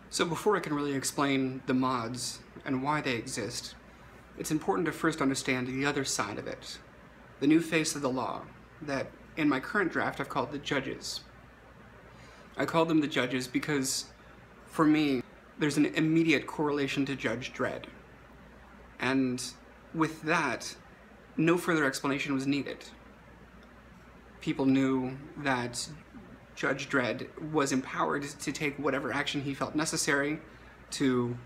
So before I can really explain the mods and why they exist, it's important to first understand the other side of it, the new face of the law, that in my current draft I've called the judges. I call them the judges because, for me, there's an immediate correlation to Judge Dredd. And with that, no further explanation was needed. People knew that Judge Dredd was empowered to take whatever action he felt necessary to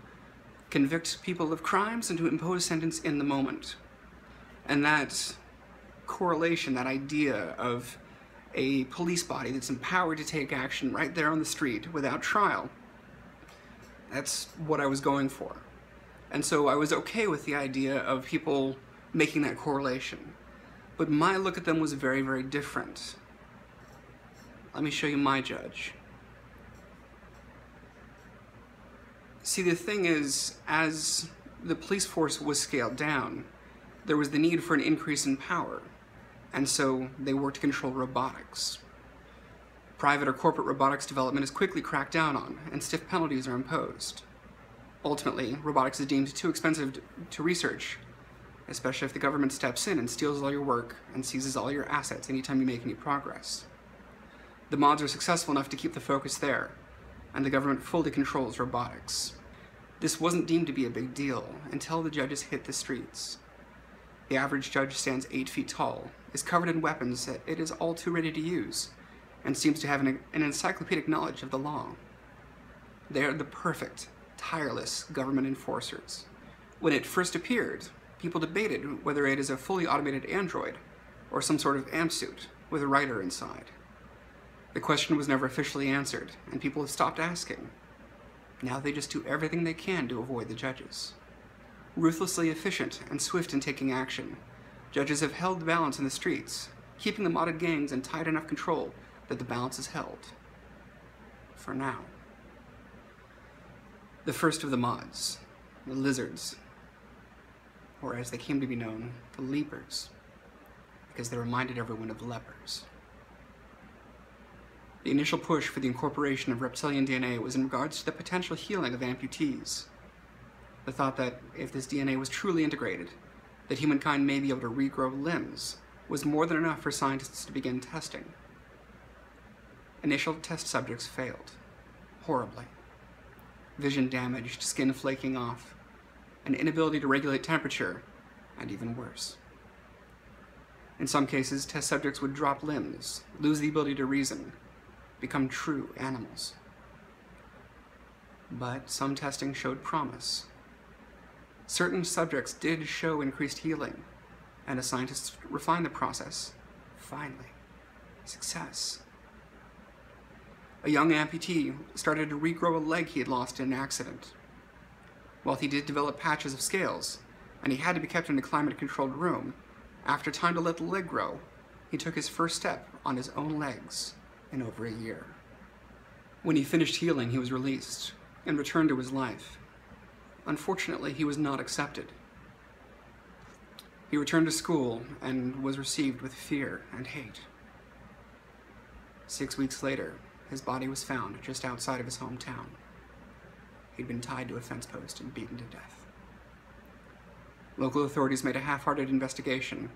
convict people of crimes and to impose sentence in the moment. And that correlation, that idea of a police body that's empowered to take action right there on the street without trial, that's what I was going for. And so I was okay with the idea of people making that correlation. But my look at them was very, very different. Let me show you my judge. See, the thing is, as the police force was scaled down, there was the need for an increase in power, and so they worked to control robotics. Private or corporate robotics development is quickly cracked down on, and stiff penalties are imposed. Ultimately, robotics is deemed too expensive to research, especially if the government steps in and steals all your work and seizes all your assets anytime you make any progress. The mods are successful enough to keep the focus there, and the government fully controls robotics. This wasn't deemed to be a big deal until the judges hit the streets. The average judge stands 8 feet tall, is covered in weapons that it is all too ready to use, and seems to have an encyclopedic knowledge of the law. They are the perfect, tireless government enforcers. When it first appeared, people debated whether it is a fully automated android or some sort of amp suit with a writer inside. The question was never officially answered, and people have stopped asking. Now they just do everything they can to avoid the judges. Ruthlessly efficient and swift in taking action, judges have held the balance in the streets, keeping the modded gangs in tight enough control that the balance is held. For now. The first of the mods, the lizards, or as they came to be known, the leapers, because they reminded everyone of lepers. The initial push for the incorporation of reptilian DNA was in regards to the potential healing of amputees. The thought that if this DNA was truly integrated, that humankind may be able to regrow limbs was more than enough for scientists to begin testing. Initial test subjects failed, horribly. Vision damaged, skin flaking off, an inability to regulate temperature, and even worse. In some cases, test subjects would drop limbs, lose the ability to reason, become true animals. But some testing showed promise. Certain subjects did show increased healing, and as scientists refined the process, finally, success. A young amputee started to regrow a leg he had lost in an accident. While he did develop patches of scales, and he had to be kept in a climate-controlled room, after time to let the leg grow, he took his first step on his own legs in over a year. When he finished healing, he was released and returned to his life. Unfortunately, he was not accepted. He returned to school and was received with fear and hate. 6 weeks later, his body was found just outside of his hometown. He'd been tied to a fence post and beaten to death. Local authorities made a half-hearted investigation,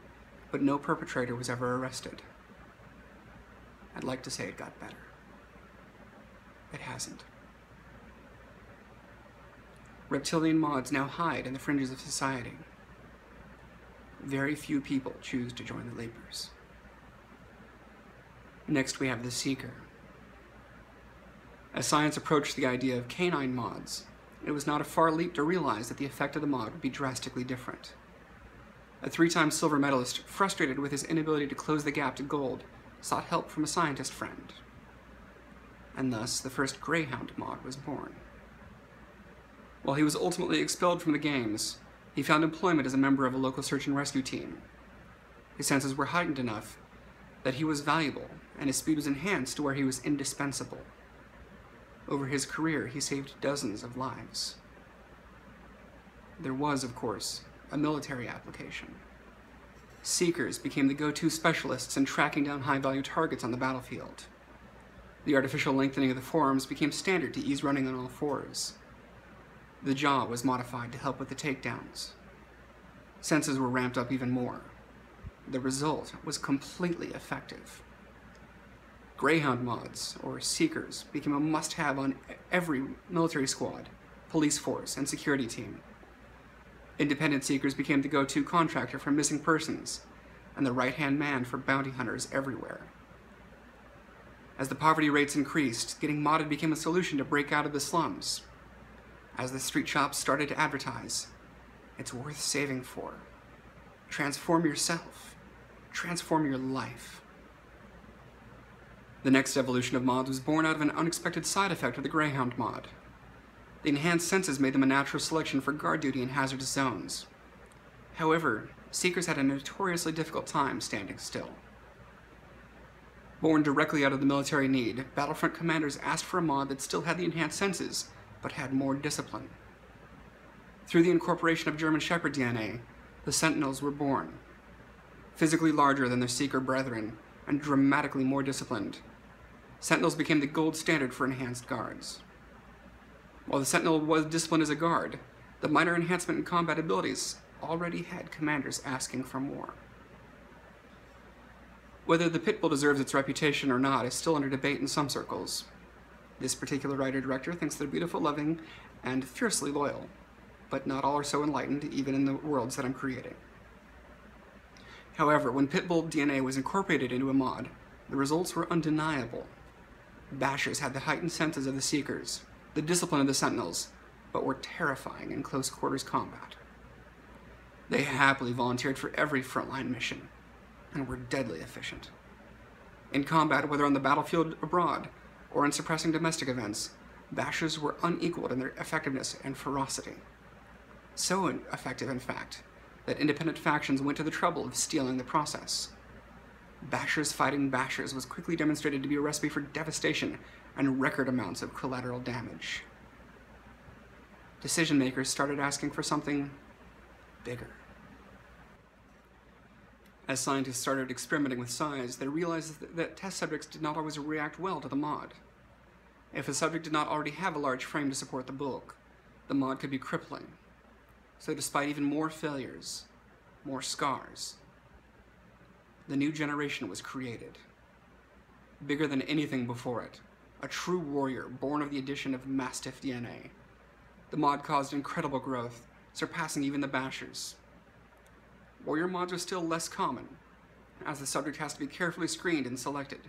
but no perpetrator was ever arrested. I'd like to say it got better. It hasn't. Reptilian mods now hide in the fringes of society. Very few people choose to join the Leapers. Next we have the Seeker. As science approached the idea of canine mods, it was not a far leap to realize that the effect of the mod would be drastically different. A 3-time silver medalist, frustrated with his inability to close the gap to gold, sought help from a scientist friend. And thus, the first Greyhound mod was born. While he was ultimately expelled from the games, he found employment as a member of a local search and rescue team. His senses were heightened enough that he was valuable, and his speed was enhanced to where he was indispensable. Over his career, he saved dozens of lives. There was, of course, a military application. Seekers became the go-to specialists in tracking down high-value targets on the battlefield. The artificial lengthening of the forearms became standard to ease running on all fours. The jaw was modified to help with the takedowns. Senses were ramped up even more. The result was completely effective. Greyhound mods, or Seekers, became a must-have on every military squad, police force, and security team. Independent Seekers became the go-to contractor for missing persons, and the right-hand man for bounty hunters everywhere. As the poverty rates increased, getting modded became a solution to break out of the slums. As the street shops started to advertise, it's worth saving for. Transform yourself. Transform your life. The next evolution of mods was born out of an unexpected side effect of the Greyhound mod. The enhanced senses made them a natural selection for guard duty in hazardous zones. However, Seekers had a notoriously difficult time standing still. Born directly out of the military need, Battlefront commanders asked for a mod that still had the enhanced senses, but had more discipline. Through the incorporation of German Shepherd DNA, the Sentinels were born. Physically larger than their Seeker brethren, and dramatically more disciplined, Sentinels became the gold standard for enhanced guards. While the Sentinel was disciplined as a guard, the minor enhancement in combat abilities already had commanders asking for more. Whether the Pitbull deserves its reputation or not is still under debate in some circles. This particular writer-director thinks they're beautiful, loving, and fiercely loyal, but not all are so enlightened, even in the worlds that I'm creating. However, when Pitbull DNA was incorporated into a mod, the results were undeniable. Bashers had the heightened senses of the Seekers, the discipline of the Sentinels, but were terrifying in close quarters combat. They happily volunteered for every frontline mission, and were deadly efficient. In combat, whether on the battlefield abroad, or in suppressing domestic events, Bashers were unequaled in their effectiveness and ferocity. So effective, in fact, that independent factions went to the trouble of stealing the process. Bashers fighting Bashers was quickly demonstrated to be a recipe for devastation and record amounts of collateral damage. Decision makers started asking for something bigger. As scientists started experimenting with size, they realized that test subjects did not always react well to the mod. If a subject did not already have a large frame to support the bulk, the mod could be crippling. So despite even more failures, more scars, the new generation was created. Bigger than anything before it, a true warrior born of the addition of Mastiff DNA. The mod caused incredible growth, surpassing even the Bashers. Warrior mods are still less common, as the subject has to be carefully screened and selected.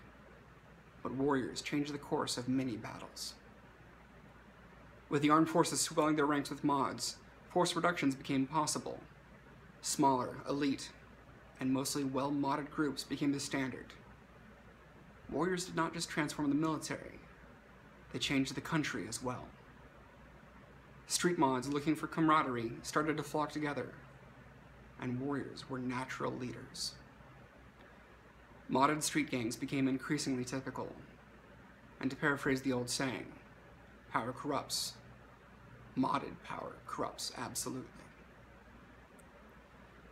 But warriors changed the course of many battles. With the armed forces swelling their ranks with mods, force reductions became possible. Smaller, elite, and mostly well-modded groups became the standard. Warriors did not just transform the military, they changed the country as well. Street mods looking for camaraderie started to flock together, and warriors were natural leaders. Modded street gangs became increasingly typical, and to paraphrase the old saying, power corrupts. Modded power corrupts absolutely.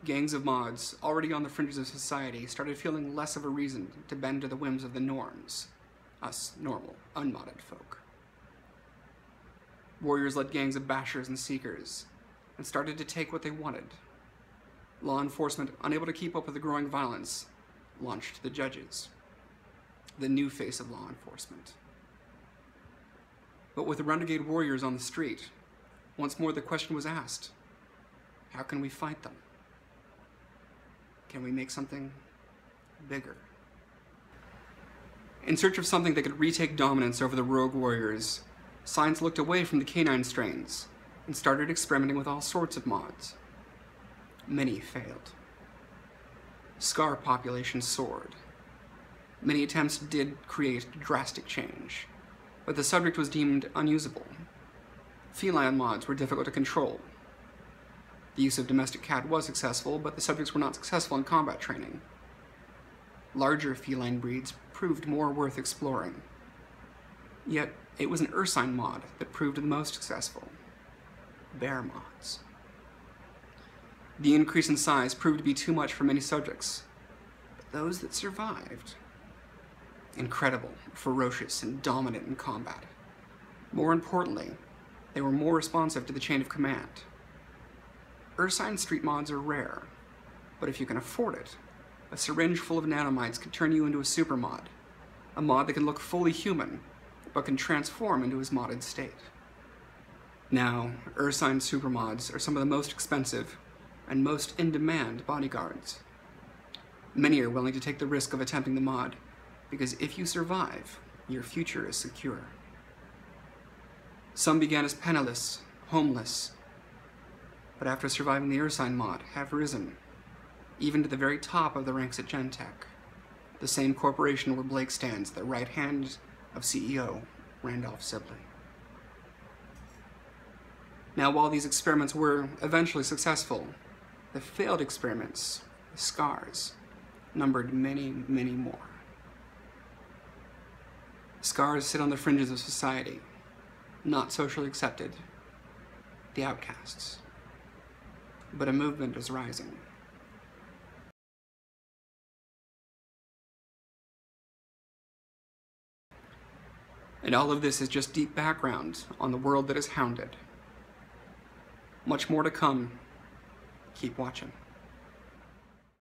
Gangs of mods, already on the fringes of society, started feeling less of a reason to bend to the whims of the norms, us normal, unmodded folk. Warriors led gangs of Bashers and Seekers, and started to take what they wanted. Law enforcement, unable to keep up with the growing violence, launched the judges, the new face of law enforcement. But with the renegade warriors on the street, once more the question was asked, how can we fight them? Can we make something bigger? In search of something that could retake dominance over the rogue warriors, science looked away from the canine strains and started experimenting with all sorts of mods. Many failed. Scar populations soared. Many attempts did create drastic change, but the subject was deemed unusable. Feline mods were difficult to control. The use of domestic cat was successful, but the subjects were not successful in combat training. Larger feline breeds proved more worth exploring. Yet, it was an ursine mod that proved the most successful. Bear mods. The increase in size proved to be too much for many subjects, but those that survived incredible, ferocious, and dominant in combat. More importantly, they were more responsive to the chain of command. Ursine street mods are rare, but if you can afford it, a syringe full of nanomites can turn you into a super mod, a mod that can look fully human, but can transform into his modded state. Now, Ursine supermods are some of the most expensive and most in-demand bodyguards. Many are willing to take the risk of attempting the mod, because if you survive, your future is secure. Some began as penniless, homeless, but after surviving the Ursine mod, have risen, even to the very top of the ranks at Gentek, the same corporation where Blake stands, the right hand of CEO Randolph Sibley. Now, while these experiments were eventually successful, the failed experiments, the scars, numbered many, many more. Scars sit on the fringes of society, not socially accepted, the outcasts. But a movement is rising. And all of this is just deep background on the world that is Hounded. Much more to come. Keep watching.